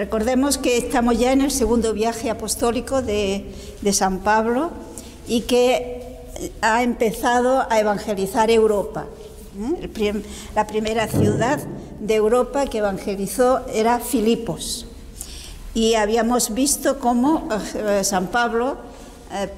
Recordemos que estamos ya en el segundo viaje apostólico de San Pablo y que ha empezado a evangelizar Europa. La primera ciudad de Europa que evangelizó era Filipos. Y habíamos visto cómo San Pablo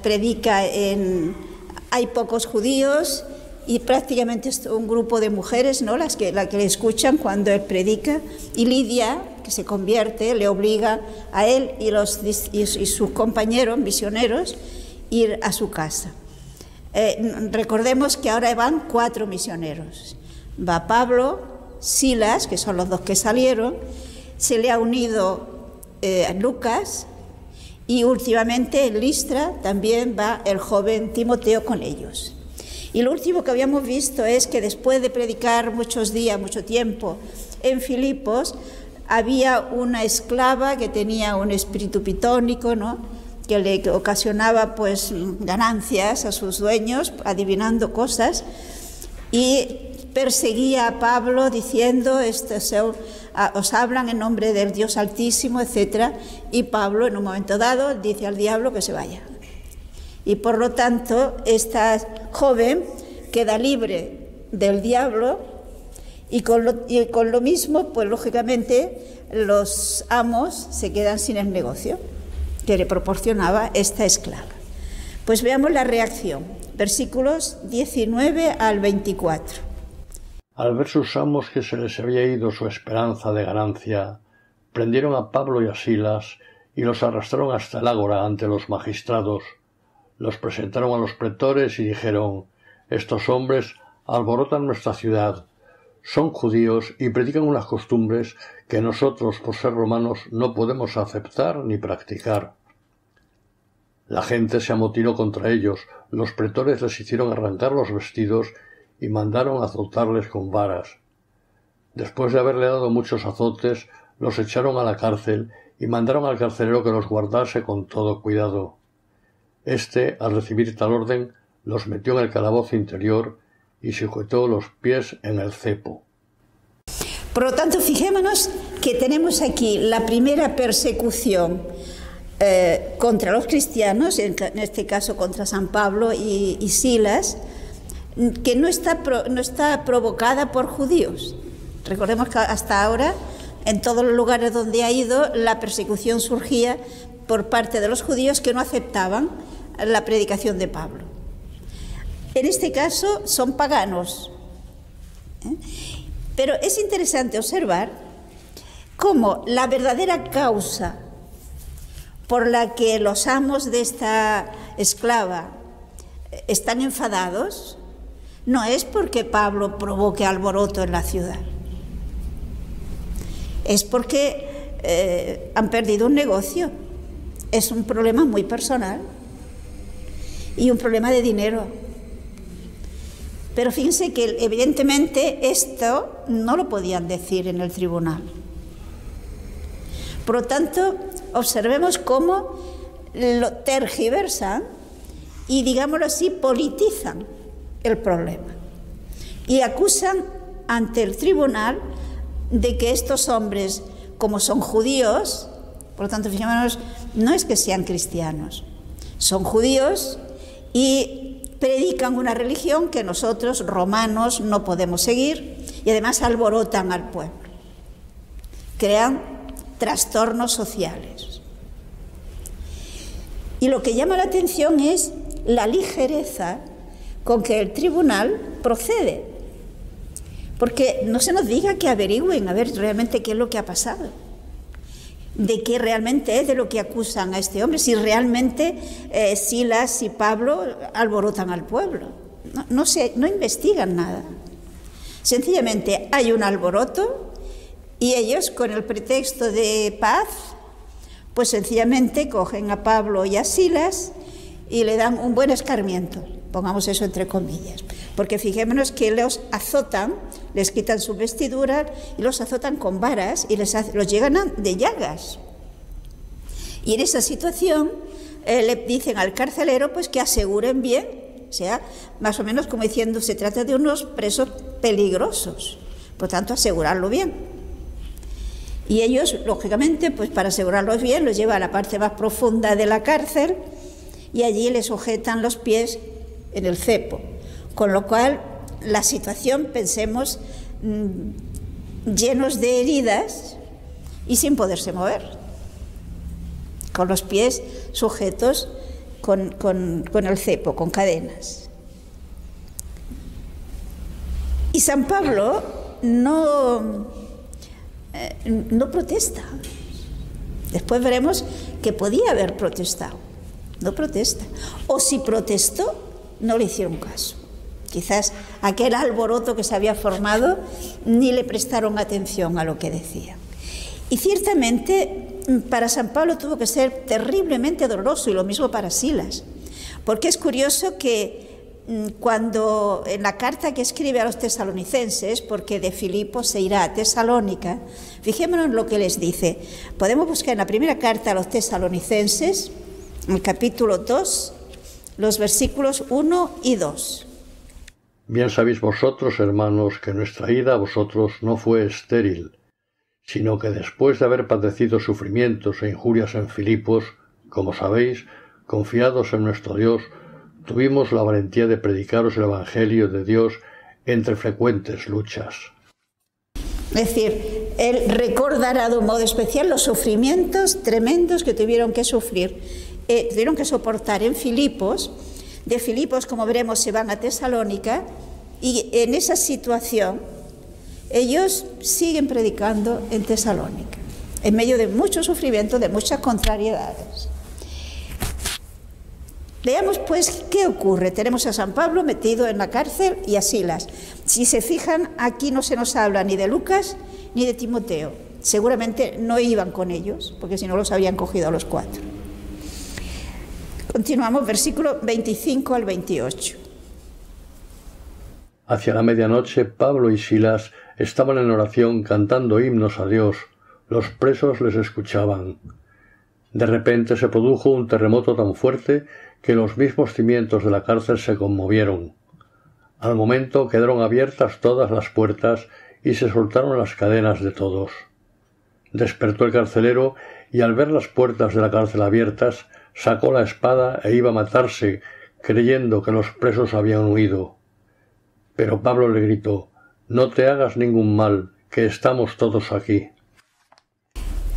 predica hay pocos judíos y prácticamente es un grupo de mujeres, ¿no?, las que le escuchan cuando él predica, y Lidia, que se convierte, le obliga a él y sus compañeros misioneros ir a su casa. Recordemos que ahora van 4 misioneros. Va Pablo, Silas, que son los 2 que salieron, se le ha unido Lucas, y últimamente en Listra también va el joven Timoteo con ellos. Y lo último que habíamos visto es que después de predicar muchos días, mucho tiempo en Filipos, había una esclava que tenía un espíritu pitónico, ¿no?, que le ocasionaba pues ganancias a sus dueños, adivinando cosas, y perseguía a Pablo diciendo: os hablan en nombre del Dios Altísimo, etc. Y Pablo, en un momento dado, dice al diablo que se vaya. Y por lo tanto, esta joven queda libre del diablo, y con lo mismo, pues lógicamente, los amos se quedan sin el negocio que le proporcionaba esta esclava. Pues veamos la reacción, versículos 19 al 24. Al ver sus amos que se les había ido su esperanza de ganancia, prendieron a Pablo y a Silas y los arrastraron hasta el ágora ante los magistrados. Los presentaron a los pretores y dijeron: estos hombres alborotan nuestra ciudad, son judíos y predican unas costumbres que nosotros, por ser romanos, no podemos aceptar ni practicar. La gente se amotinó contra ellos, los pretores les hicieron arrancar los vestidos y mandaron azotarles con varas. Después de haberle dado muchos azotes, los echaron a la cárcel y mandaron al carcelero que los guardase con todo cuidado. Este, al recibir tal orden, los metió en el calabozo interior y sujetó los pies en el cepo. Por lo tanto, fijémonos que tenemos aquí la primera persecución contra los cristianos, en este caso contra San Pablo y Silas, que no está provocada por judíos. Recordemos que hasta ahora, en todos los lugares donde ha ido, la persecución surgía por parte de los judíos que no aceptaban la predicación de Pablo. En este caso son paganos. Pero es interesante observar cómo la verdadera causa por la que los amos de esta esclava están enfadados no es porque Pablo provoque alboroto en la ciudad. Es porque han perdido un negocio. Es un problema muy personal y un problema de dinero. Pero fíjense que evidentemente esto no lo podían decir en el tribunal. Por lo tanto, observemos cómo lo tergiversan y, digámoslo así, politizan el problema. Y acusan ante el tribunal de que estos hombres, como son judíos, por lo tanto, fijémonos, no es que sean cristianos, son judíos y predican una religión que nosotros, romanos, no podemos seguir, y además alborotan al pueblo, crean trastornos sociales. Y lo que llama la atención es la ligereza con que el tribunal procede, porque no se nos diga que averigüen a ver realmente qué es lo que ha pasado, de qué realmente es de lo que acusan a este hombre, si realmente Silas y Pablo alborotan al pueblo. No investigan nada. Sencillamente hay un alboroto y ellos, con el pretexto de paz, pues sencillamente cogen a Pablo y a Silas y le dan un buen escarmiento, pongamos eso entre comillas, porque fijémonos que los azotan, les quitan sus vestiduras y los azotan con varas y los llenan de llagas. Y en esa situación le dicen al carcelero pues que aseguren bien, o sea, más o menos como diciendo, se trata de unos presos peligrosos, por tanto asegurarlo bien. Y ellos, lógicamente, pues para asegurarlos bien, los llevan a la parte más profunda de la cárcel y allí les sujetan los pies en el cepo. Con lo cual, la situación, pensemos, llenos de heridas y sin poderse mover, con los pies sujetos con el cepo, con cadenas. Y San Pablo no protesta. Después veremos que podía haber protestado. No protesta. O si protestó, no le hicieron caso. Quizás aquel alboroto que se había formado ni le prestaron atención a lo que decía. Y ciertamente para San Pablo tuvo que ser terriblemente doloroso, y lo mismo para Silas, porque es curioso que cuando en la carta que escribe a los tesalonicenses, porque de Filipos se irá a Tesalónica, fijémonos en lo que les dice. Podemos buscar en la primera carta a los tesalonicenses, en el capítulo 2, los versículos 1 y 2. Bien sabéis vosotros, hermanos, que nuestra ida a vosotros no fue estéril, sino que después de haber padecido sufrimientos e injurias en Filipos, como sabéis, confiados en nuestro Dios, tuvimos la valentía de predicaros el Evangelio de Dios entre frecuentes luchas. Es decir, él recordará de un modo especial los sufrimientos tremendos que tuvieron que sufrir, tuvieron que soportar en Filipos. De Filipos, como veremos, se van a Tesalónica, y en esa situación ellos siguen predicando en Tesalónica, en medio de mucho sufrimiento, de muchas contrariedades. Veamos pues qué ocurre. Tenemos a San Pablo metido en la cárcel y a Silas. Si se fijan, aquí no se nos habla ni de Lucas ni de Timoteo. Seguramente no iban con ellos, porque si no los habían cogido a los 4. Continuamos, versículo 25 al 28. Hacia la medianoche, Pablo y Silas estaban en oración cantando himnos a Dios. Los presos les escuchaban. De repente se produjo un terremoto tan fuerte que los mismos cimientos de la cárcel se conmovieron. Al momento quedaron abiertas todas las puertas y se soltaron las cadenas de todos. Despertó el carcelero y al ver las puertas de la cárcel abiertas, sacó la espada e iba a matarse, creyendo que los presos habían huido. Pero Pablo le gritó: «No te hagas ningún mal, que estamos todos aquí».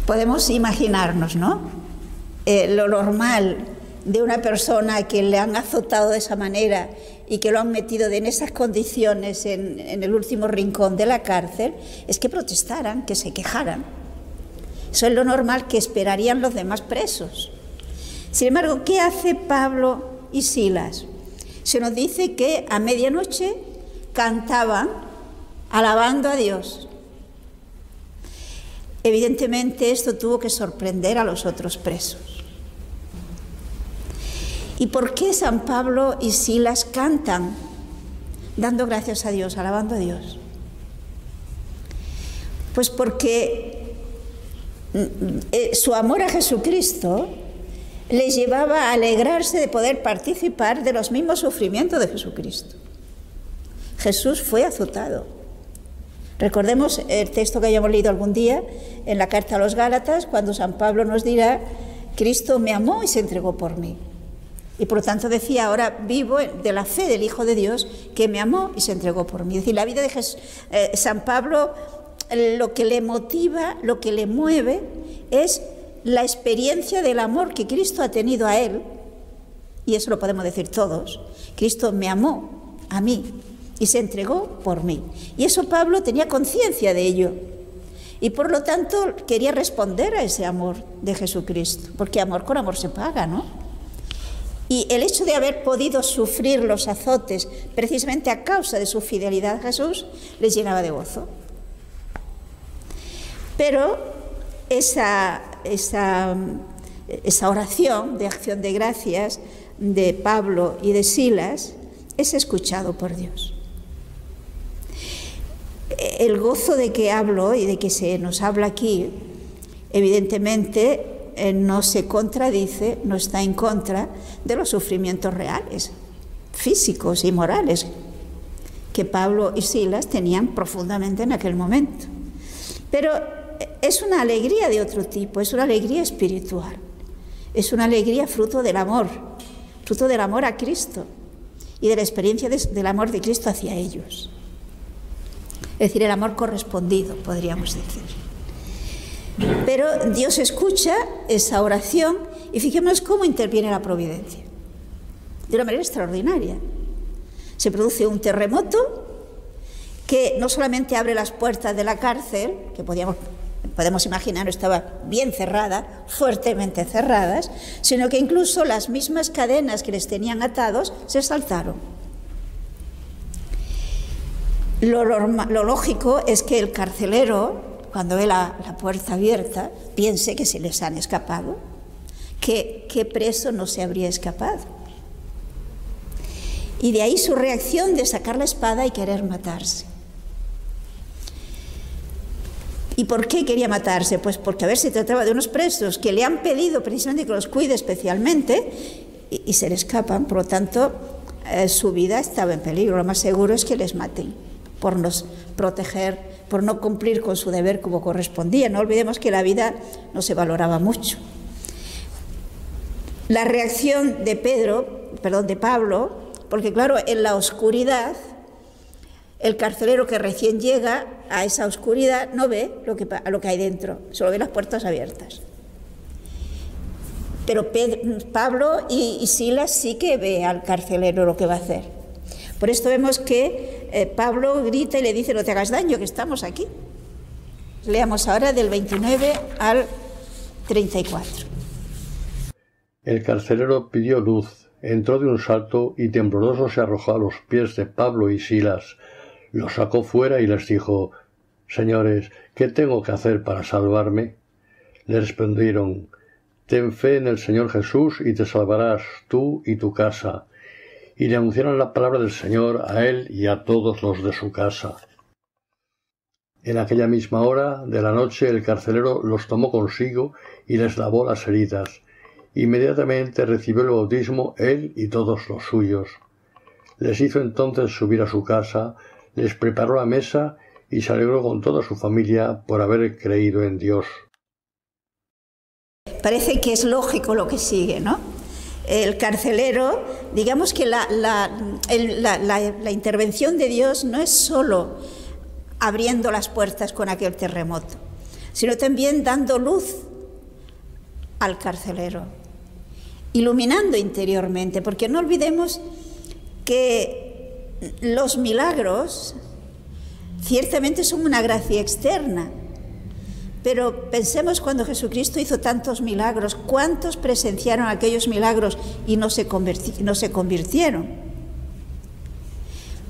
Podemos imaginarnos, ¿no?, lo normal de una persona a quien le han azotado de esa manera y que lo han metido en esas condiciones en el último rincón de la cárcel, es que protestaran, que se quejaran. Eso es lo normal que esperarían los demás presos. Sin embargo, ¿qué hace Pablo y Silas? Se nos dice que a medianoche cantaban alabando a Dios. Evidentemente esto tuvo que sorprender a los otros presos. ¿Y por qué San Pablo y Silas cantan dando gracias a Dios, alabando a Dios? Pues porque su amor a Jesucristo les llevaba a alegrarse de poder participar de los mismos sufrimientos de Jesucristo. Jesús fue azotado. Recordemos el texto que hayamos leído algún día en la carta a los Gálatas, cuando San Pablo nos dirá: Cristo me amó y se entregó por mí. Y por lo tanto decía: ahora vivo de la fe del Hijo de Dios que me amó y se entregó por mí. Es decir, la vida de San Pablo, lo que le motiva, lo que le mueve, es la experiencia del amor que Cristo ha tenido a él, y eso lo podemos decir todos. Cristo me amó a mí y se entregó por mí. Y eso Pablo tenía conciencia de ello. Y por lo tanto quería responder a ese amor de Jesucristo, porque amor con amor se paga, ¿no? Y el hecho de haber podido sufrir los azotes precisamente a causa de su fidelidad a Jesús les llenaba de gozo. Pero esa oración de acción de gracias de Pablo y de Silas es escuchado por Dios. El gozo de que hablo y de que se nos habla aquí, evidentemente no se contradice, no está en contra de los sufrimientos reales, físicos y morales, que Pablo y Silas tenían profundamente en aquel momento. Pero es una alegría de otro tipo, es una alegría espiritual, es una alegría fruto del amor a Cristo y de la experiencia del amor de Cristo hacia ellos. Es decir, el amor correspondido, podríamos decir. Pero Dios escucha esa oración y fijémonos cómo interviene la providencia. De una manera extraordinaria. Se produce un terremoto que no solamente abre las puertas de la cárcel, que podemos imaginar estaba bien cerrada, fuertemente cerradas, sino que incluso las mismas cadenas que les tenían atados se saltaron. Lo lógico es que el carcelero, cuando ve la puerta abierta, piense que se les han escapado, que preso no se habría escapado. Y de ahí su reacción de sacar la espada y querer matarse. ¿Y por qué quería matarse? Pues porque a ver, se trataba de unos presos que le han pedido precisamente que los cuide especialmente y se le escapan, por lo tanto su vida estaba en peligro. Lo más seguro es que les maten por nos proteger, por no cumplir con su deber como correspondía. No olvidemos que la vida no se valoraba mucho. La reacción de Pablo, porque claro, en la oscuridad, el carcelero que recién llega a esa oscuridad no ve lo que hay dentro, solo ve las puertas abiertas. Pero Pablo y Silas sí que ve al carcelero lo que va a hacer. Por esto vemos que Pablo grita y le dice: no te hagas daño, que estamos aquí. Leamos ahora del 29 al 34. El carcelero pidió luz, entró de un salto y tembloroso se arrojó a los pies de Pablo y Silas. Los sacó fuera y les dijo: Señores, ¿qué tengo que hacer para salvarme? Le respondieron: Ten fe en el Señor Jesús y te salvarás tú y tu casa. Y le anunciaron la palabra del Señor a él y a todos los de su casa. En aquella misma hora de la noche el carcelero los tomó consigo y les lavó las heridas. Inmediatamente recibió el bautismo él y todos los suyos. Les hizo entonces subir a su casa, les preparó la mesa y se alegró con toda su familia por haber creído en Dios. Parece que es lógico lo que sigue, ¿no? El carcelero, digamos que la intervención de Dios no es solo abriendo las puertas con aquel terremoto, sino también dando luz al carcelero, iluminando interiormente, porque no olvidemos que los milagros ciertamente son una gracia externa, pero pensemos cuando Jesucristo hizo tantos milagros, ¿cuántos presenciaron aquellos milagros y no se convirtieron?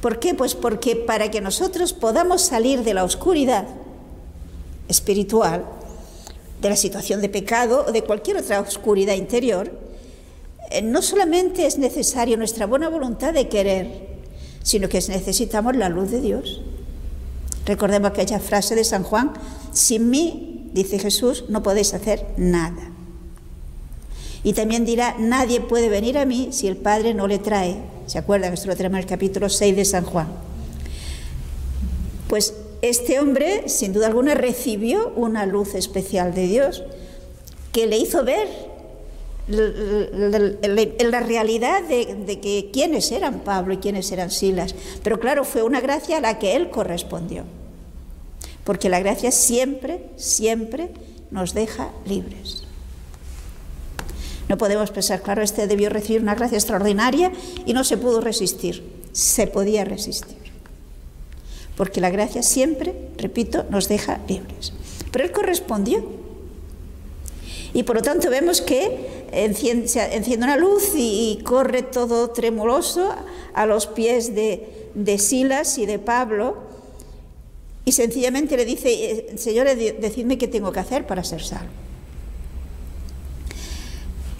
¿Por qué? Pues porque para que nosotros podamos salir de la oscuridad espiritual, de la situación de pecado o de cualquier otra oscuridad interior, no solamente es necesario nuestra buena voluntad de querer, sino que necesitamos la luz de Dios. Recordemos aquella frase de San Juan: sin mí, dice Jesús, no podéis hacer nada. Y también dirá: nadie puede venir a mí si el Padre no le trae. ¿Se acuerdan? Esto lo tenemos en el capítulo 6 de San Juan. Pues este hombre, sin duda alguna, recibió una luz especial de Dios que le hizo ver la realidad de que quiénes eran Pablo y quiénes eran Silas. Pero claro, fue una gracia a la que él correspondió, porque la gracia siempre, siempre nos deja libres. No podemos pensar, claro, este debió recibir una gracia extraordinaria y no se pudo resistir. Se podía resistir, porque la gracia siempre, repito, nos deja libres. Pero él correspondió. Y por lo tanto vemos que se enciende una luz y corre todo tremuloso a los pies de Silas y de Pablo, y sencillamente le dice: Señores, decidme qué tengo que hacer para ser salvo.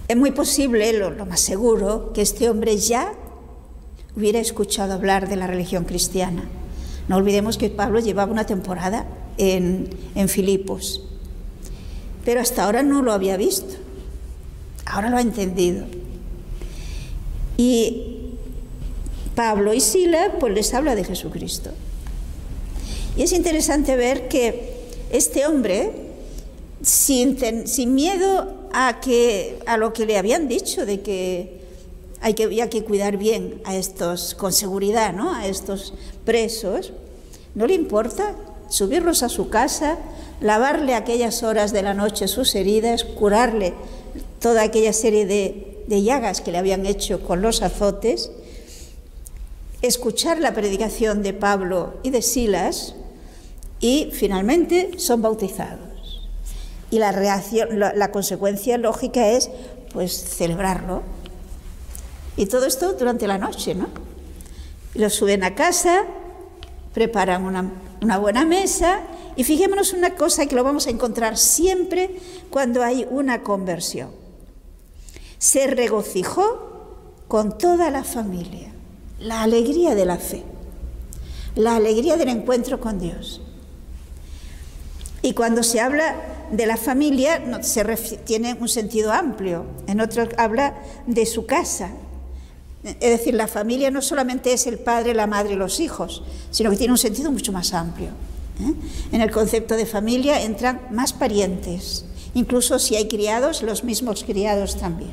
Es muy posible, lo más seguro, que este hombre ya hubiera escuchado hablar de la religión cristiana. No olvidemos que Pablo llevaba una temporada en Filipos, pero hasta ahora no lo había visto. Ahora lo ha entendido. Y Pablo y Silas pues les habla de Jesucristo. Y es interesante ver que este hombre, sin miedo a lo que le habían dicho, de que había que cuidar bien a estos, con seguridad, ¿no?, a estos presos, no le importa subirlos a su casa, lavarle a aquellas horas de la noche sus heridas, curarle toda aquella serie de llagas que le habían hecho con los azotes, escuchar la predicación de Pablo y de Silas, y finalmente son bautizados. Y la reacción, la consecuencia lógica es, pues, celebrarlo. Y todo esto durante la noche, ¿no? Los suben a casa, preparan una buena mesa, y fijémonos una cosa que lo vamos a encontrar siempre cuando hay una conversión. Se regocijó con toda la familia. La alegría de la fe, la alegría del encuentro con Dios. Y cuando se habla de la familia, tiene un sentido amplio. En otro habla de su casa. Es decir, la familia no solamente es el padre, la madre y los hijos, sino que tiene un sentido mucho más amplio. En el concepto de familia entran más parientes, incluso si hay criados, los mismos criados también.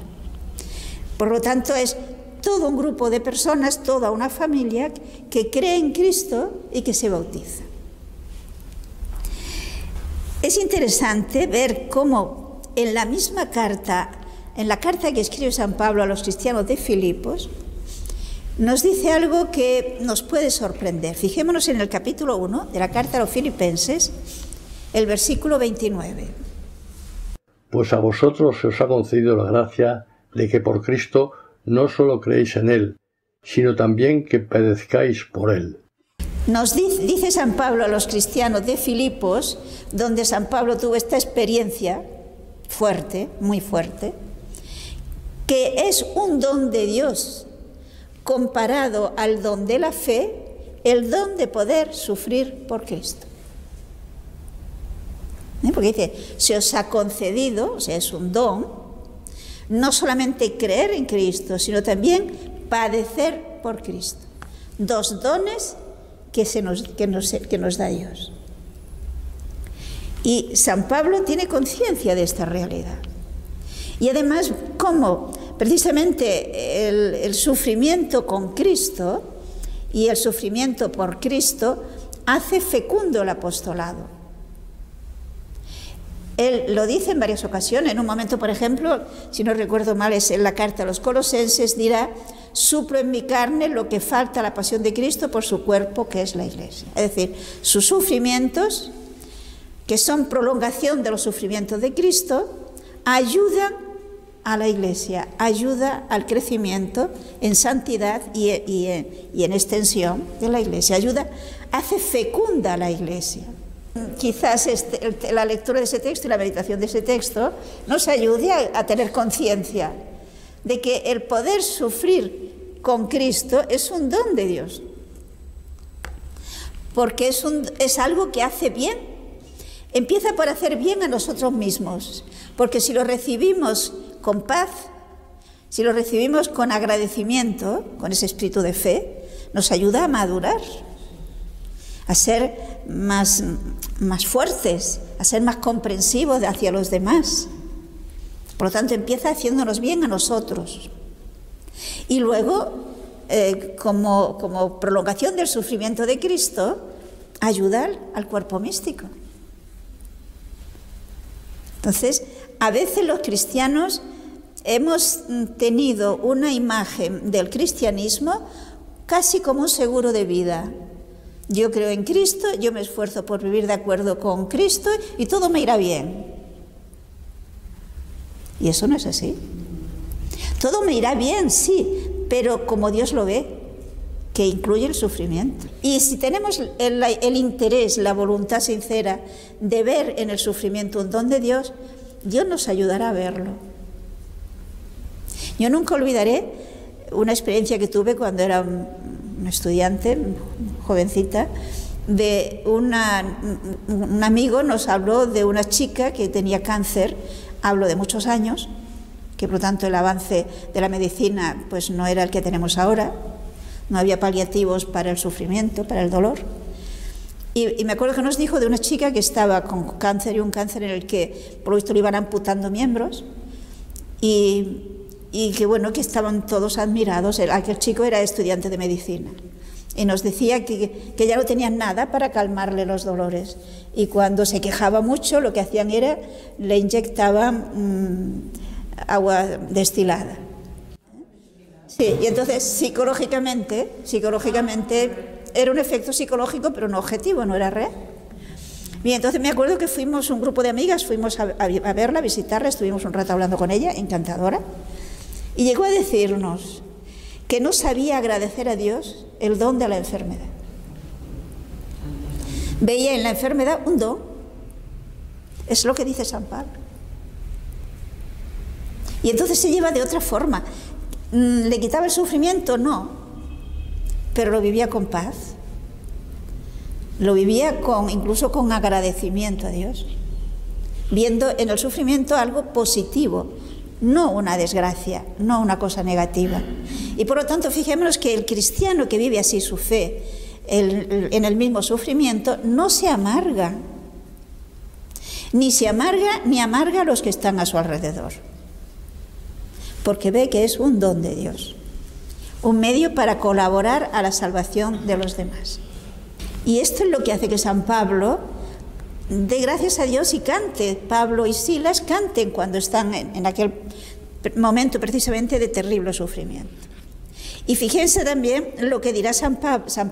Por lo tanto, es todo un grupo de personas, toda una familia que cree en Cristo y que se bautiza. Es interesante ver cómo en la misma carta, en la carta que escribe San Pablo a los cristianos de Filipos, nos dice algo que nos puede sorprender. Fijémonos en el capítulo 1 de la carta a los Filipenses, el versículo 29. Pues a vosotros se os ha concedido la gracia de que por Cristo no solo creéis en Él, sino también que padezcáis por Él. Nos dice San Pablo a los cristianos de Filipos, donde San Pablo tuvo esta experiencia fuerte, muy fuerte, que es un don de Dios comparado al don de la fe, el don de poder sufrir por Cristo. Porque dice, se os ha concedido, o sea, es un don, no solamente creer en Cristo, sino también padecer por Cristo. Dos dones que nos da Dios. Y San Pablo tiene conciencia de esta realidad. Y además, cómo precisamente el sufrimiento con Cristo y el sufrimiento por Cristo hace fecundo el apostolado. Él lo dice en varias ocasiones. En un momento, por ejemplo, si no recuerdo mal, es en la carta a los Colosenses, dirá: suplo en mi carne lo que falta a la pasión de Cristo por su cuerpo, que es la Iglesia. Es decir, sus sufrimientos, que son prolongación de los sufrimientos de Cristo, ayudan a la Iglesia, ayuda al crecimiento en santidad y en extensión de la Iglesia, hace fecunda a la Iglesia. Quizás la lectura de ese texto y la meditación de ese texto nos ayude a tener conciencia de que el poder sufrir con Cristo es un don de Dios, porque es algo que hace bien. Empieza por hacer bien a nosotros mismos, porque si lo recibimos con paz, si lo recibimos con agradecimiento, con ese espíritu de fe, nos ayuda a madurar, a ser más fuertes, a ser más comprensivos hacia los demás. Por lo tanto, empieza haciéndonos bien a nosotros. Y luego, como prolongación del sufrimiento de Cristo, ayudar al cuerpo místico. Entonces, a veces los cristianos hemos tenido una imagen del cristianismo casi como un seguro de vida. Yo creo en Cristo, yo me esfuerzo por vivir de acuerdo con Cristo y todo me irá bien. Y eso no es así. Todo me irá bien, sí, pero como Dios lo ve, que incluye el sufrimiento. Y si tenemos el interés, la voluntad sincera de ver en el sufrimiento un don de Dios, Dios nos ayudará a verlo. Yo nunca olvidaré una experiencia que tuve cuando era un estudiante, jovencita, de un amigo nos habló de una chica que tenía cáncer, hablo de muchos años, que por lo tanto el avance de la medicina pues no era el que tenemos ahora, no había paliativos para el sufrimiento, para el dolor, Y me acuerdo que nos dijo de una chica que estaba con cáncer, y un cáncer en el que por lo visto le iban amputando miembros, y que bueno, que estaban todos admirados. Aquel chico era estudiante de medicina y nos decía que ya no tenían nada para calmarle los dolores, y cuando se quejaba mucho lo que hacían era le inyectaban agua destilada. Sí, y entonces psicológicamente era un efecto psicológico, pero no objetivo, no era real. Bien, entonces me acuerdo que fuimos un grupo de amigas, fuimos a verla, a visitarla, estuvimos un rato hablando con ella, encantadora, y llegó a decirnos que no sabía agradecer a Dios el don de la enfermedad. Veía en la enfermedad un don. Es lo que dice San Pablo. Y entonces se lleva de otra forma. ¿Le quitaba el sufrimiento? No, pero lo vivía con paz, lo vivía incluso con agradecimiento a Dios, viendo en el sufrimiento algo positivo, no una desgracia, no una cosa negativa. Y por lo tanto, fijémonos que el cristiano que vive así su fe en el mismo sufrimiento no se amarga, ni amarga a los que están a su alrededor, porque ve que es un don de Dios, un medio para colaborar a la salvación de los demás. Y esto es lo que hace que San Pablo dé gracias a Dios y cante. Pablo y Silas canten cuando están en aquel momento precisamente de terrible sufrimiento. Y fíjense también lo que dirá San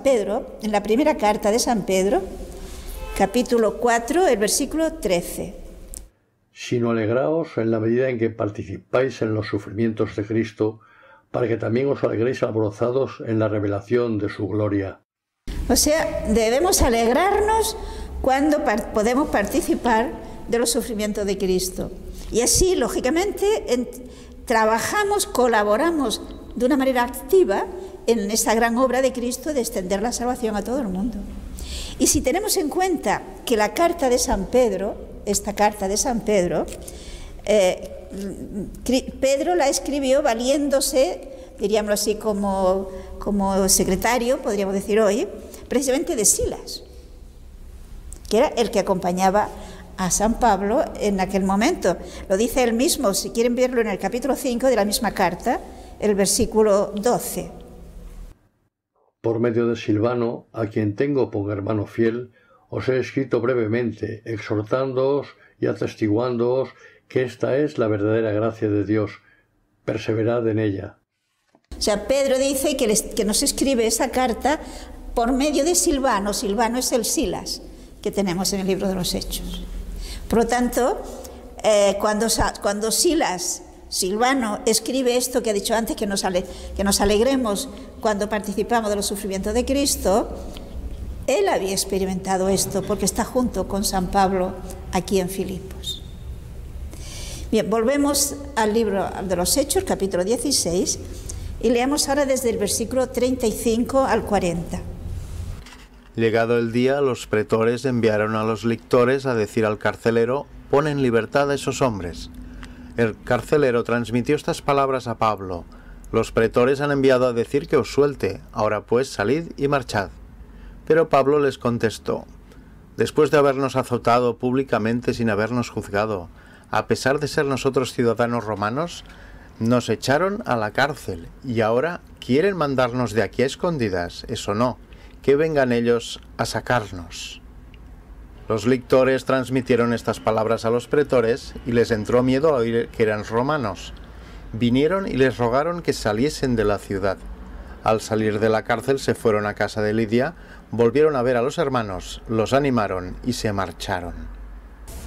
Pedro en la primera carta de San Pedro, capítulo 4, el versículo 13. Sino alegraos en la medida en que participáis en los sufrimientos de Cristo, para que también os alegréis alborozados en la revelación de su gloria. O sea, debemos alegrarnos cuando podemos participar de los sufrimientos de Cristo. Y así, lógicamente, trabajamos, colaboramos de una manera activa en esta gran obra de Cristo de extender la salvación a todo el mundo. Y si tenemos en cuenta que la carta de San Pedro, esta carta de San Pedro, Pedro la escribió valiéndose, diríamos así, como secretario, podríamos decir hoy, precisamente de Silas, que era el que acompañaba a San Pablo en aquel momento. Lo dice él mismo, si quieren verlo en el capítulo 5 de la misma carta, el versículo 12. Por medio de Silvano, a quien tengo por hermano fiel, os he escrito brevemente, exhortándoos y atestiguándoos que esta es la verdadera gracia de Dios. Perseverad en ella. O sea, Pedro dice que nos escribe esa carta por medio de Silvano. Silvano es el Silas que tenemos en el libro de los Hechos. Por lo tanto, cuando Silvano escribe esto que ha dicho antes, que nos alegremos cuando participamos de los sufrimientos de Cristo, él había experimentado esto porque está junto con San Pablo aquí en Filipos. Bien, volvemos al libro de los Hechos, capítulo 16, y leamos ahora desde el versículo 35 al 40. Llegado el día, los pretores enviaron a los lictores a decir al carcelero: «Pon en libertad a esos hombres». El carcelero transmitió estas palabras a Pablo: «Los pretores han enviado a decir que os suelte, ahora pues salid y marchad». Pero Pablo les contestó: «Después de habernos azotado públicamente sin habernos juzgado, a pesar de ser nosotros ciudadanos romanos, nos echaron a la cárcel y ahora quieren mandarnos de aquí a escondidas. Eso no, que vengan ellos a sacarnos». Los lictores transmitieron estas palabras a los pretores y les entró miedo a oír que eran romanos. Vinieron y les rogaron que saliesen de la ciudad. Al salir de la cárcel se fueron a casa de Lidia, volvieron a ver a los hermanos, los animaron y se marcharon.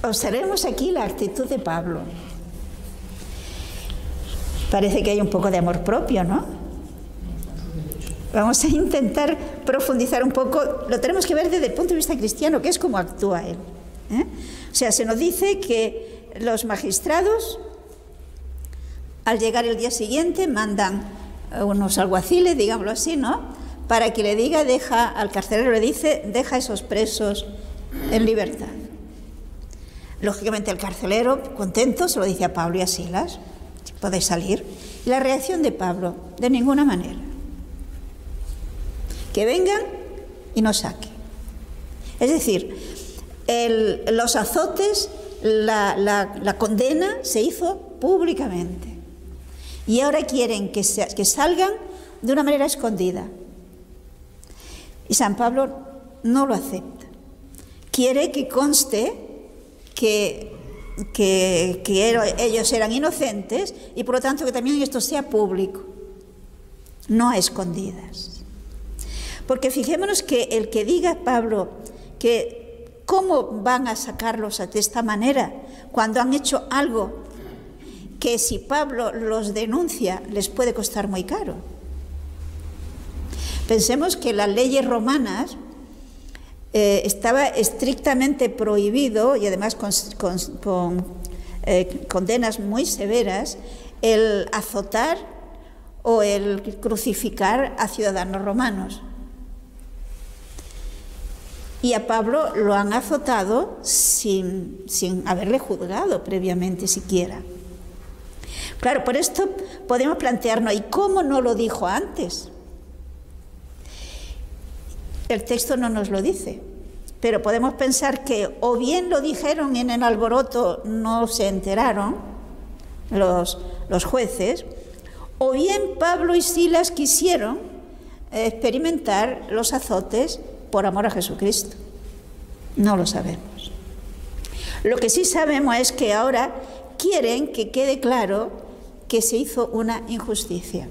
Observemos aquí la actitud de Pablo. Parece que hay un poco de amor propio, ¿no? Vamos a intentar profundizar un poco. Lo tenemos que ver desde el punto de vista cristiano, que es como actúa él. O sea, se nos dice que los magistrados, al llegar el día siguiente, mandan unos alguaciles, digámoslo así, ¿no?, para que le diga, al carcelero le dice, deja a esos presos en libertad. Lógicamente el carcelero, contento, se lo dice a Pablo y a Silas: podéis salir. Y la reacción de Pablo: de ninguna manera. Que vengan y nos saquen. Es decir, los azotes, la condena se hizo públicamente. Y ahora quieren que salgan de una manera escondida. Y San Pablo no lo acepta. Quiere que conste que ellos eran inocentes y por lo tanto que también esto sea público, no a escondidas. Porque fijémonos que el que diga Pablo que cómo van a sacarlos de esta manera cuando han hecho algo que si Pablo los denuncia les puede costar muy caro. Pensemos que las leyes romanas estaba estrictamente prohibido, y además con condenas muy severas, el azotar o el crucificar a ciudadanos romanos. Y a Pablo lo han azotado sin haberle juzgado previamente siquiera. Claro, por esto podemos plantearnos, ¿y cómo no lo dijo antes? El texto no nos lo dice, pero podemos pensar que o bien lo dijeron y en el alboroto no se enteraron los jueces, o bien Pablo y Silas quisieron experimentar los azotes por amor a Jesucristo. No lo sabemos. Lo que sí sabemos es que ahora quieren que quede claro que se hizo una injusticia.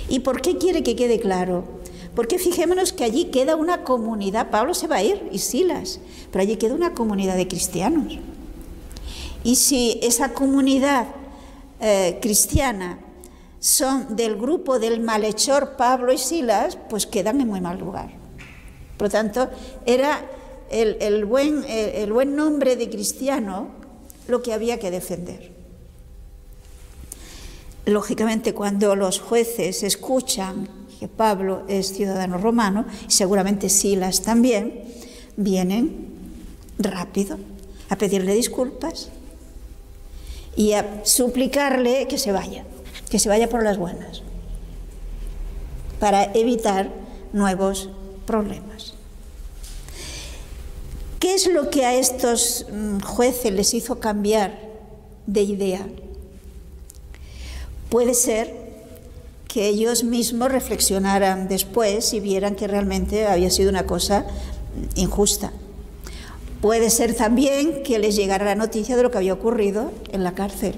¿Y por qué quiere que quede claro? Porque fijémonos que allí queda una comunidad, Pablo se va a ir y Silas, pero allí queda una comunidad de cristianos. Y si esa comunidad cristiana son del grupo del malhechor Pablo y Silas, pues quedan en muy mal lugar. Por lo tanto, era el buen nombre de cristiano lo que había que defender. Lógicamente, cuando los jueces escuchan que Pablo es ciudadano romano, y seguramente Silas también, vienen rápido a pedirle disculpas y a suplicarle que se vaya por las buenas, para evitar nuevos problemas. ¿Qué es lo que a estos jueces les hizo cambiar de idea? Puede ser que ellos mismos reflexionaran después y vieran que realmente había sido una cosa injusta. Puede ser también que les llegara la noticia de lo que había ocurrido en la cárcel.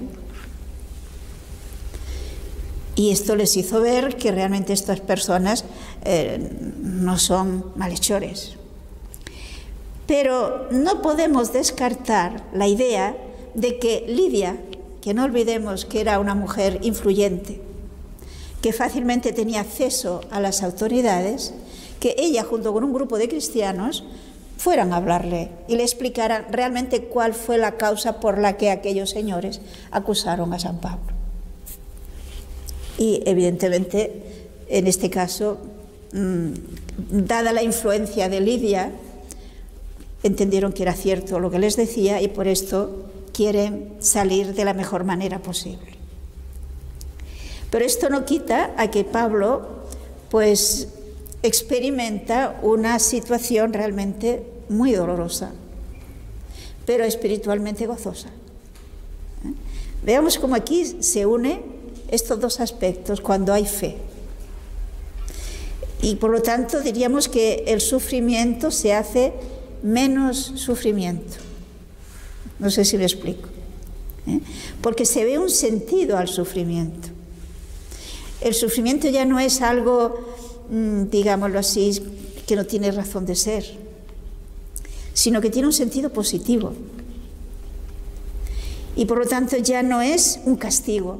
Y esto les hizo ver que realmente estas personas no son malhechores. Pero no podemos descartar la idea de que Lidia, que no olvidemos que era una mujer influyente, que fácilmente tenía acceso a las autoridades, que ella junto con un grupo de cristianos fueran a hablarle y le explicaran realmente cuál fue la causa por la que aquellos señores acusaron a San Pablo. Y evidentemente, en este caso, dada la influencia de Lidia, entendieron que era cierto lo que les decía y por esto quieren salir de la mejor manera posible. Pero esto no quita a que Pablo pues experimenta una situación realmente muy dolorosa, pero espiritualmente gozosa. Veamos cómo aquí se une estos dos aspectos cuando hay fe. Y por lo tanto diríamos que el sufrimiento se hace menos sufrimiento. No sé si me explico. Porque se ve un sentido al sufrimiento. El sufrimiento ya no es algo, digámoslo así, que no tiene razón de ser, sino que tiene un sentido positivo. Y por lo tanto ya no es un castigo.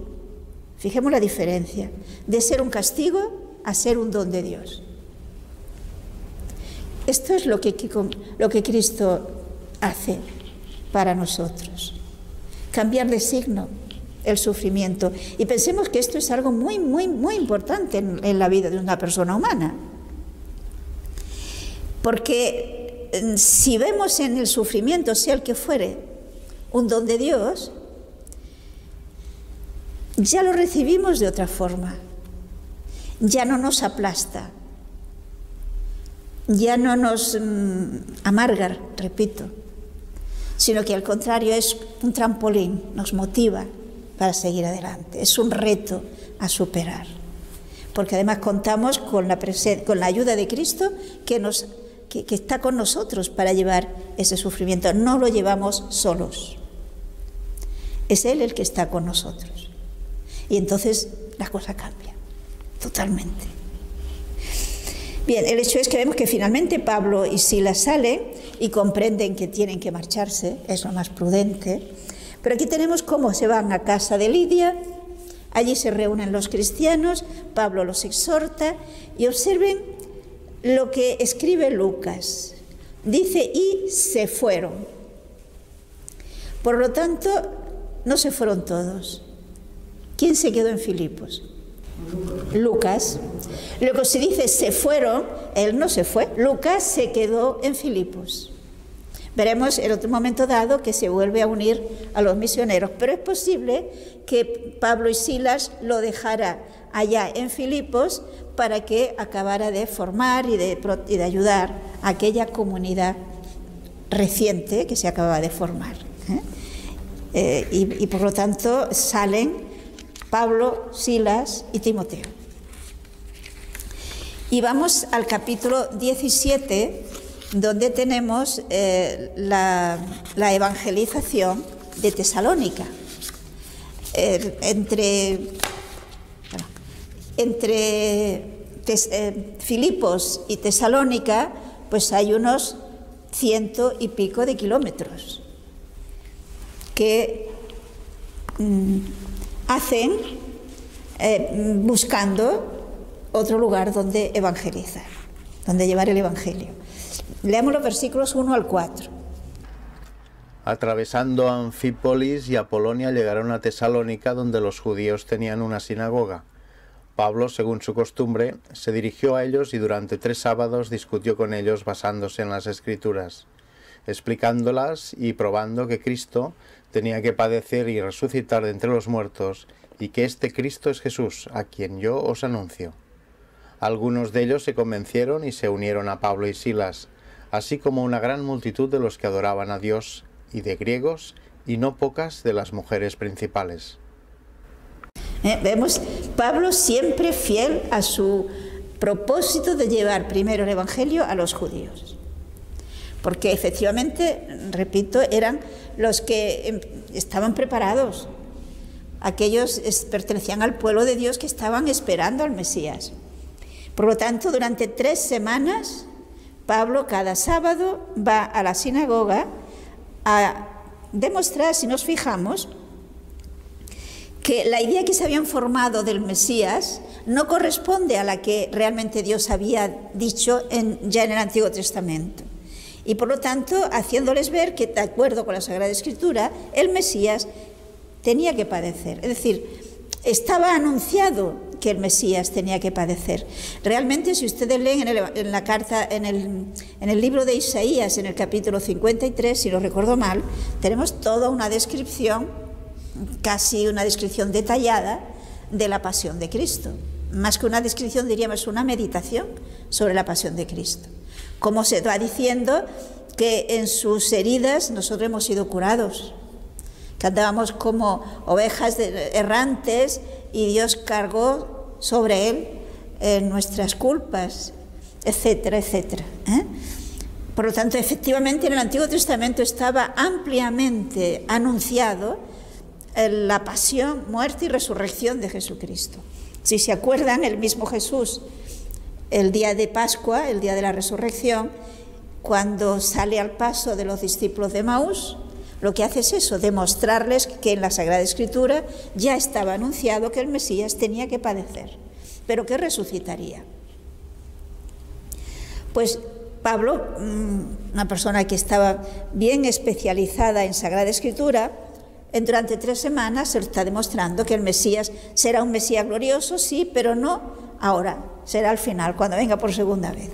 Fijemos la diferencia de ser un castigo a ser un don de Dios. Esto es lo que Cristo hace para nosotros. Cambiar de signo el sufrimiento. Y pensemos que esto es algo muy, muy, muy importante en la vida de una persona humana. Porque si vemos en el sufrimiento, sea el que fuere, un don de Dios, ya lo recibimos de otra forma. Ya no nos aplasta. ya no nos amarga, repito, sino que al contrario es un trampolín, nos motiva para seguir adelante, es un reto a superar, porque además contamos con la ayuda de Cristo que está con nosotros para llevar ese sufrimiento, no lo llevamos solos, es Él el que está con nosotros, y entonces la cosa cambia totalmente. Bien, el hecho es que vemos que finalmente Pablo y Silas salen y comprenden que tienen que marcharse, es lo más prudente, pero aquí tenemos cómo se van a casa de Lidia, allí se reúnen los cristianos, Pablo los exhorta y observen lo que escribe Lucas, dice y se fueron, por lo tanto no se fueron todos. ¿Quién se quedó en Filipos? Lucas. Luego se dice se fueron, él no se fue, Lucas se quedó en Filipos. Veremos en otro momento dado que se vuelve a unir a los misioneros, pero es posible que Pablo y Silas lo dejara allá en Filipos para que acabara de formar y de ayudar a aquella comunidad reciente que se acababa de formar. Y por lo tanto salen Pablo, Silas y Timoteo. Y vamos al capítulo 17, donde tenemos la evangelización de Tesalónica. Entre Filipos y Tesalónica, pues hay unos 100 y pico de kilómetros que hacen buscando otro lugar donde evangelizar, donde llevar el evangelio. Leamos los versículos 1 al 4. Atravesando Anfípolis y Apolonia llegaron a Tesalónica, donde los judíos tenían una sinagoga. Pablo, según su costumbre, se dirigió a ellos y durante 3 sábados discutió con ellos basándose en las Escrituras, explicándolas y probando que Cristo tenía que padecer y resucitar de entre los muertos, y que este Cristo es Jesús, a quien yo os anuncio. Algunos de ellos se convencieron y se unieron a Pablo y Silas, así como una gran multitud de los que adoraban a Dios, y de griegos, y no pocas de las mujeres principales. Vemos Pablo siempre fiel a su propósito de llevar primero el evangelio a los judíos, porque efectivamente, repito, eran los que estaban preparados, aquellos pertenecían al pueblo de Dios que estaban esperando al Mesías. Por lo tanto, durante 3 semanas, Pablo cada sábado va a la sinagoga a demostrar, si nos fijamos, que la idea que se habían formado del Mesías no corresponde a la que realmente Dios había dicho ya en el Antiguo Testamento. Y por lo tanto, haciéndoles ver que, de acuerdo con la Sagrada Escritura, el Mesías tenía que padecer. Es decir, estaba anunciado que el Mesías tenía que padecer. Realmente, si ustedes leen en la carta, en el libro de Isaías, en el capítulo 53, si no recuerdo mal, tenemos toda una descripción, casi una descripción detallada de la pasión de Cristo. Más que una descripción, diríamos una meditación sobre la pasión de Cristo. Como se va diciendo que en sus heridas nosotros hemos sido curados, que andábamos como ovejas errantes y Dios cargó sobre él nuestras culpas, etcétera, etcétera. Por lo tanto, efectivamente, en el Antiguo Testamento estaba ampliamente anunciado la pasión, muerte y resurrección de Jesucristo. Si se acuerdan, el mismo Jesús, el día de Pascua, el día de la resurrección, cuando sale al paso de los discípulos de Emaús, lo que hace es eso, demostrarles que en la Sagrada Escritura ya estaba anunciado que el Mesías tenía que padecer, pero que resucitaría. Pues Pablo, una persona que estaba bien especializada en Sagrada Escritura, durante 3 semanas se está demostrando que el Mesías será un Mesías glorioso, sí, pero no ahora, será al final, cuando venga por segunda vez,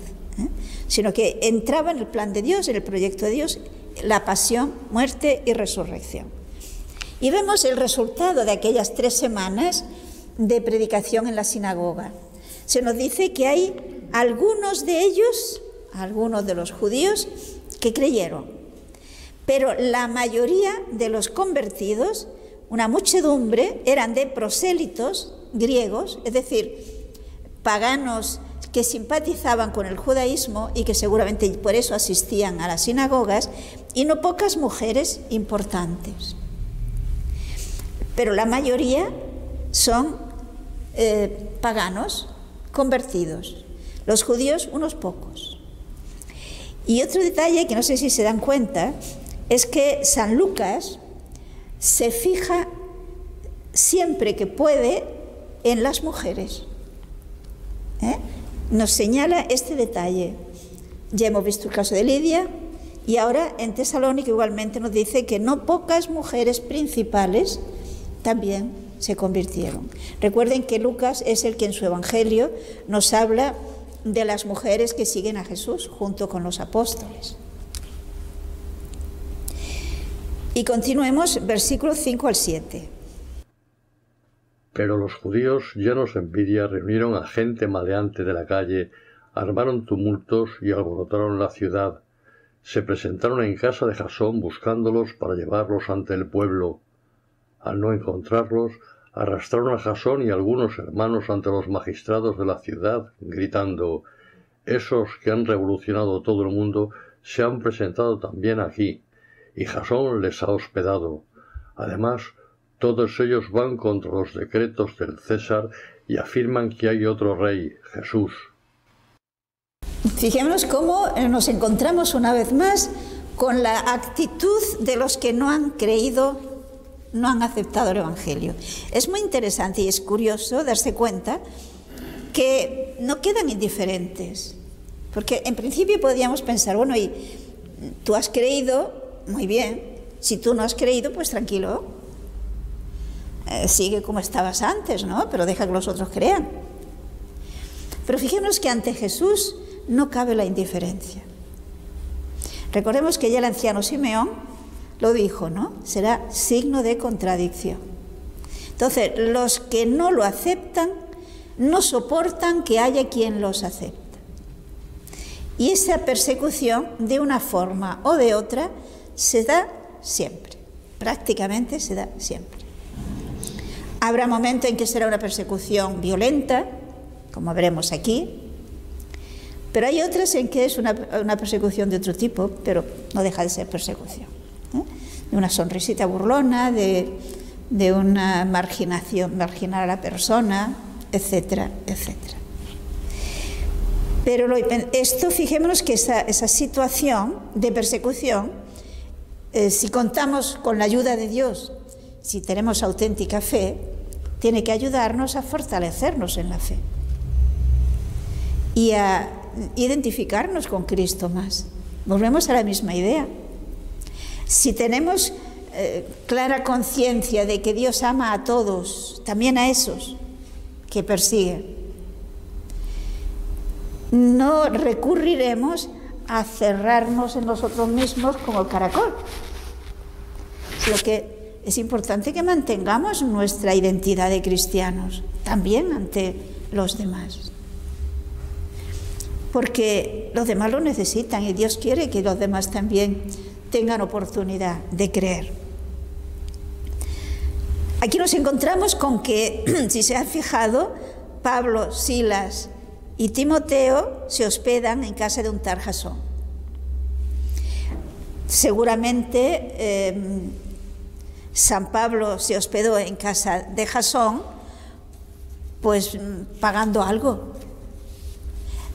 sino que entraba en el plan de Dios, en el proyecto de Dios, la pasión, muerte y resurrección. Y vemos el resultado de aquellas 3 semanas de predicación en la sinagoga. Se nos dice que hay algunos de ellos, algunos de los judíos que creyeron, pero la mayoría de los convertidos, una muchedumbre, eran de prosélitos griegos, es decir, paganos que simpatizaban con el judaísmo y que seguramente por eso asistían a las sinagogas, y no pocas mujeres importantes. Pero la mayoría son paganos convertidos, los judíos unos pocos. Y otro detalle que no sé si se dan cuenta es que San Lucas se fija siempre que puede en las mujeres. Nos señala este detalle. Ya hemos visto el caso de Lidia y ahora en Tesalónica igualmente nos dice que no pocas mujeres principales también se convirtieron. Recuerden que Lucas es el que en su Evangelio nos habla de las mujeres que siguen a Jesús junto con los apóstoles. Y continuemos, versículos 5 al 7. Pero los judíos, llenos de envidia, reunieron a gente maleante de la calle, armaron tumultos y alborotaron la ciudad. Se presentaron en casa de Jasón buscándolos para llevarlos ante el pueblo. Al no encontrarlos, arrastraron a Jasón y algunos hermanos ante los magistrados de la ciudad, gritando: «Esos que han revolucionado todo el mundo se han presentado también aquí, y Jasón les ha hospedado. Además, todos ellos van contra los decretos del César y afirman que hay otro rey, Jesús». Fijémonos cómo nos encontramos una vez más con la actitud de los que no han creído, no han aceptado el Evangelio. Es muy interesante y es curioso darse cuenta que no quedan indiferentes, porque en principio podríamos pensar, bueno, y tú has creído, muy bien, si tú no has creído, pues tranquilo, sigue como estabas antes, ¿no? Pero deja que los otros crean. Pero fijémonos que ante Jesús no cabe la indiferencia. Recordemos que ya el anciano Simeón lo dijo, ¿no? Será signo de contradicción. Entonces, los que no lo aceptan no soportan que haya quien los acepte. Y esa persecución, de una forma o de otra, se da siempre, prácticamente se da siempre. Habrá momentos en que será una persecución violenta, como veremos aquí, pero hay otras en que es una persecución de otro tipo, pero no deja de ser persecución, de una sonrisita burlona, de una marginación, marginar a la persona, etcétera, etcétera. Pero esto, fijémonos que esa situación de persecución, si contamos con la ayuda de Dios, si tenemos auténtica fe, tiene que ayudarnos a fortalecernos en la fe y a identificarnos con Cristo más. Volvemos a la misma idea. Si tenemos clara conciencia de que Dios ama a todos, también a esos que persiguen, no recurriremos a cerrarnos en nosotros mismos como el caracol, sino que es importante que mantengamos nuestra identidad de cristianos también ante los demás, porque los demás lo necesitan y Dios quiere que los demás también tengan oportunidad de creer. Aquí nos encontramos con que, si se han fijado, Pablo, Silas y Timoteo se hospedan en casa de un tal Jasón. Seguramente San Pablo se hospedó en casa de Jasón, pues pagando algo.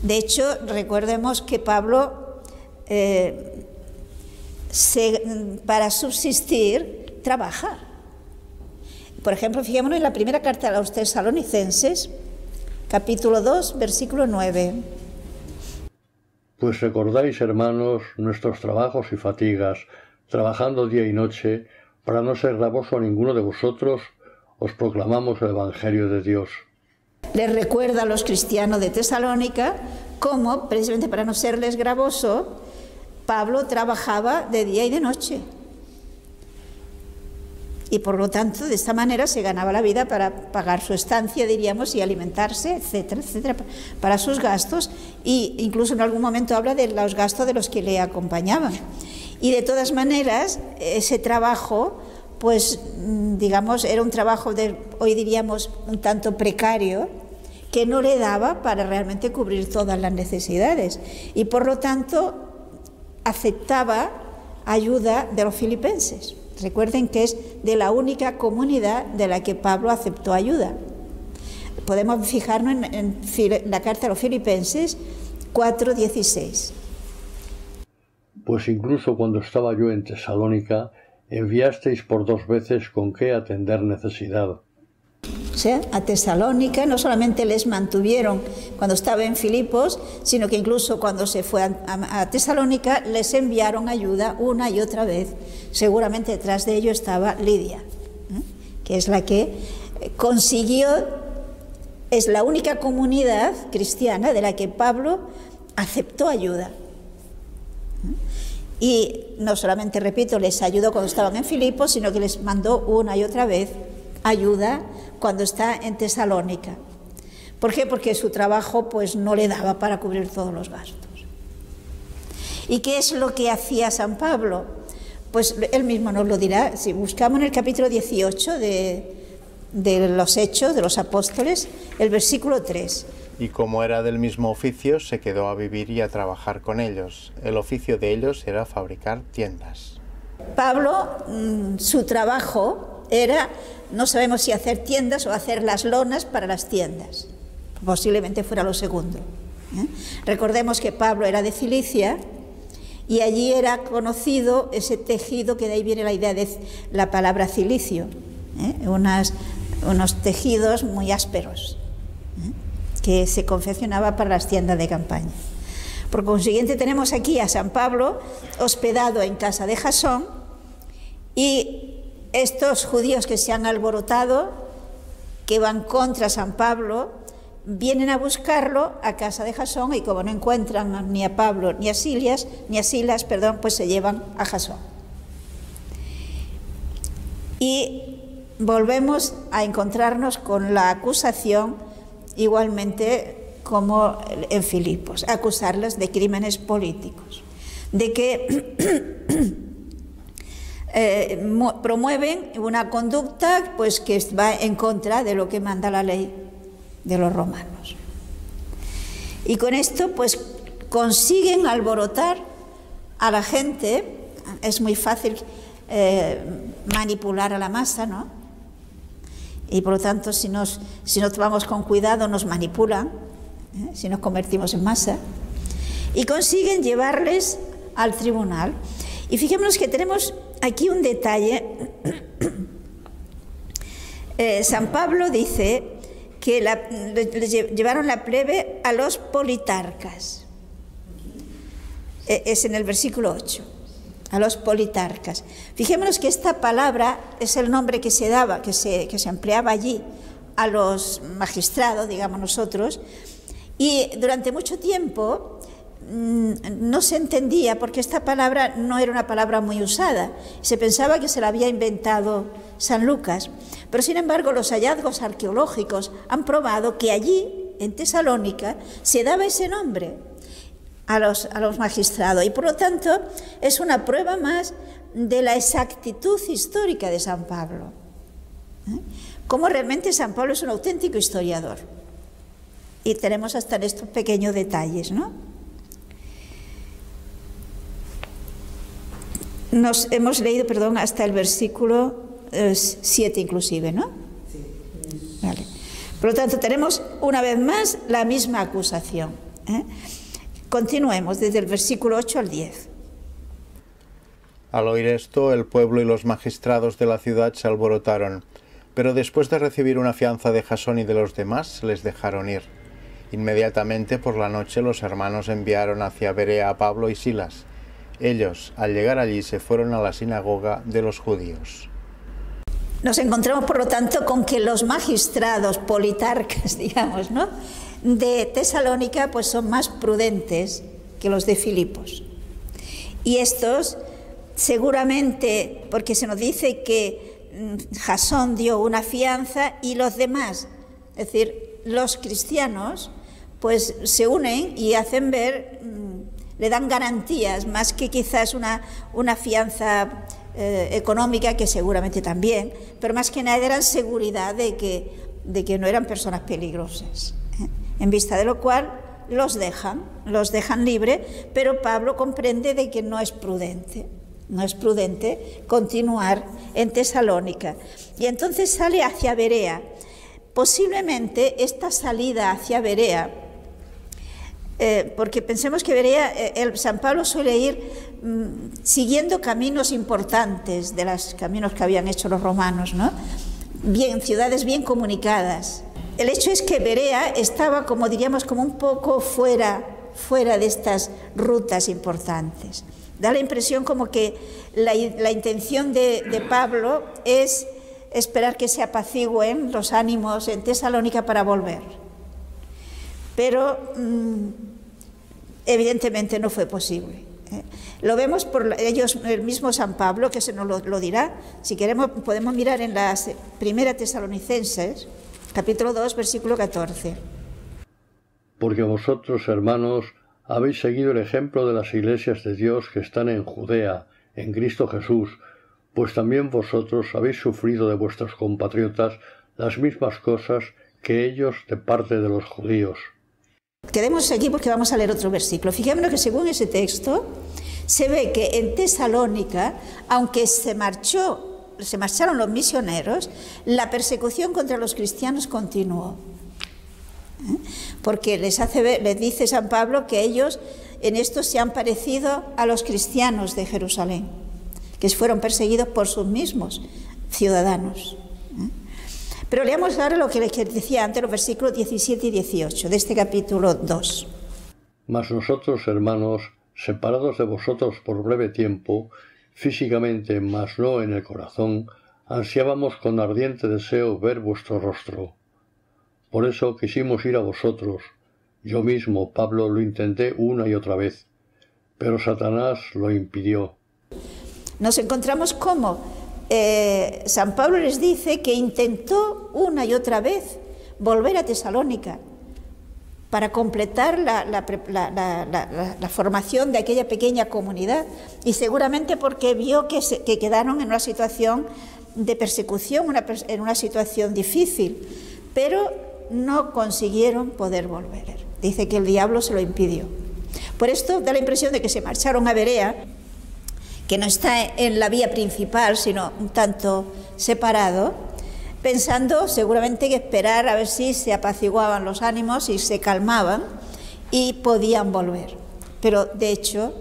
De hecho, recordemos que Pablo, para subsistir, trabaja. Por ejemplo, fijémonos en la primera carta a los Tesalonicenses, capítulo 2, versículo 9. Pues recordáis, hermanos, nuestros trabajos y fatigas, trabajando día y noche, para no ser gravoso a ninguno de vosotros, os proclamamos el Evangelio de Dios. Les recuerda a los cristianos de Tesalónica cómo, precisamente para no serles gravoso, Pablo trabajaba de día y de noche. y por lo tanto de esta manera se ganaba la vida para pagar su estancia, diríamos, y alimentarse, etcétera, etcétera, para sus gastos, e incluso en algún momento habla de los gastos de los que le acompañaban. Y de todas maneras, ese trabajo, pues digamos, era un trabajo hoy diríamos un tanto precario, que no le daba para realmente cubrir todas las necesidades, y por lo tanto aceptaba ayuda de los filipenses. Recuerden que es de la única comunidad de la que Pablo aceptó ayuda. Podemos fijarnos en la carta a los Filipenses 4:16. Pues incluso cuando estaba yo en Tesalónica, enviasteis por 2 veces con qué atender necesidad. O sea, a Tesalónica no solamente les mantuvieron cuando estaba en Filipos, sino que incluso cuando se fue a Tesalónica les enviaron ayuda una y otra vez. Seguramente detrás de ello estaba Lidia, que es la que consiguió, es la única comunidad cristiana de la que Pablo aceptó ayuda. Y no solamente, repito, les ayudó cuando estaban en Filipos, sino que les mandó una y otra vez ayuda cuando está en Tesalónica. ¿Por qué? Porque su trabajo pues no le daba para cubrir todos los gastos. ¿Y qué es lo que hacía San Pablo? Pues él mismo nos lo dirá. Si buscamos en el capítulo 18 de los Hechos de los Apóstoles, el versículo 3. Y como era del mismo oficio, se quedó a vivir y a trabajar con ellos. El oficio de ellos era fabricar tiendas. Pablo, su trabajo era, no sabemos si hacer tiendas o hacer las lonas para las tiendas. Posiblemente fuera lo segundo. Recordemos que Pablo era de Cilicia y allí era conocido ese tejido, que de ahí viene la idea de la palabra cilicio, unos tejidos muy ásperos, que se confeccionaba para las tiendas de campaña. Por consiguiente, tenemos aquí a San Pablo hospedado en casa de Jasón, y estos judíos que se han alborotado, que van contra San Pablo, vienen a buscarlo a casa de Jasón, y como no encuentran ni a Pablo ni a Silas, pues se llevan a Jasón. Y volvemos a encontrarnos con la acusación, igualmente como en Filipos, acusarles de crímenes políticos, de que promueven una conducta pues que va en contra de lo que manda la ley de los romanos. Y con esto pues consiguen alborotar a la gente. Es muy fácil manipular a la masa, ¿no? Y por lo tanto, si no tomamos con cuidado, nos manipulan, si nos convertimos en masa, y consiguen llevarles al tribunal. Y fijémonos que tenemos aquí un detalle. San Pablo dice que llevaron la plebe a los politarcas. Es en el versículo 8. A los politarcas. Fijémonos que esta palabra es el nombre que se daba, que se empleaba allí a los magistrados, digamos nosotros, y durante mucho tiempo no se entendía, porque esta palabra no era una palabra muy usada. Se pensaba que se la había inventado San Lucas, pero sin embargo los hallazgos arqueológicos han probado que allí, en Tesalónica, se daba ese nombre a los magistrados, y por lo tanto es una prueba más de la exactitud histórica de San Pablo. Cómo realmente San Pablo es un auténtico historiador. Y tenemos hasta estos pequeños detalles, ¿no? Nos hemos leído, hasta el versículo 7 inclusive, ¿no? Sí. Vale. Por lo tanto, tenemos una vez más la misma acusación. Continuemos desde el versículo 8 al 10. Al oír esto, el pueblo y los magistrados de la ciudad se alborotaron, pero después de recibir una fianza de Jasón y de los demás, les dejaron ir. Inmediatamente por la noche los hermanos enviaron hacia Berea a Pablo y Silas. Ellos, al llegar allí, se fueron a la sinagoga de los judíos. Nos encontramos, por lo tanto, con que los magistrados politarcas, digamos, ¿no?, de Tesalónica, pues son más prudentes que los de Filipos. Y estos, seguramente, porque se nos dice que Jasón dio una fianza y los demás, es decir, los cristianos, pues se unen y hacen ver, le dan garantías, más que quizás una fianza económica, que seguramente también, pero más que nada eran seguridad de que no eran personas peligrosas, en vista de lo cual los dejan libre, pero Pablo comprende de que no es prudente continuar en Tesalónica, y entonces sale hacia Berea. Posiblemente esta salida hacia Berea, porque pensemos que Berea, San Pablo suele ir siguiendo caminos importantes de los caminos que habían hecho los romanos, ¿no? Ciudades bien comunicadas. El hecho es que Berea estaba, como diríamos, como un poco fuera de estas rutas importantes. Da la impresión como que la intención de Pablo es esperar que se apacigüen los ánimos en Tesalónica para volver. Pero evidentemente no fue posible. Lo vemos por ellos, el mismo San Pablo, que se nos lo dirá. Si queremos, podemos mirar en la primera Tesalonicenses, capítulo 2, versículo 14. Porque vosotros, hermanos, habéis seguido el ejemplo de las iglesias de Dios que están en Judea, en Cristo Jesús, pues también vosotros habéis sufrido de vuestros compatriotas las mismas cosas que ellos de parte de los judíos. Quedemos aquí porque vamos a leer otro versículo. Fijémonos que según ese texto se ve que en Tesalónica, aunque se marcharon los misioneros, la persecución contra los cristianos continuó. Porque les dice San Pablo que ellos en esto se han parecido a los cristianos de Jerusalén, que fueron perseguidos por sus mismos ciudadanos. Pero leamos ahora lo que les decía antes, los versículos 17 y 18 de este capítulo 2. Mas nosotros, hermanos, separados de vosotros por breve tiempo, físicamente, mas no en el corazón, ansiábamos con ardiente deseo ver vuestro rostro. Por eso quisimos ir a vosotros. Yo mismo, Pablo, lo intenté una y otra vez, pero Satanás lo impidió. Nos encontramos como San Pablo les dice que intentó una y otra vez volver a Tesalónica para completar la formación de aquella pequeña comunidad, y seguramente porque vio que quedaron en una situación de persecución, en una situación difícil, pero no consiguieron poder volver. Dice que el diablo se lo impidió. Por esto da la impresión de que se marcharon a Berea, que no está en la vía principal, sino un tanto separado, pensando seguramente que esperar a ver si se apaciguaban los ánimos y se calmaban y podían volver. Pero de hecho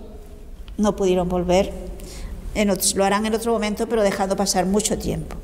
no pudieron volver, lo harán en otro momento, pero dejando pasar mucho tiempo.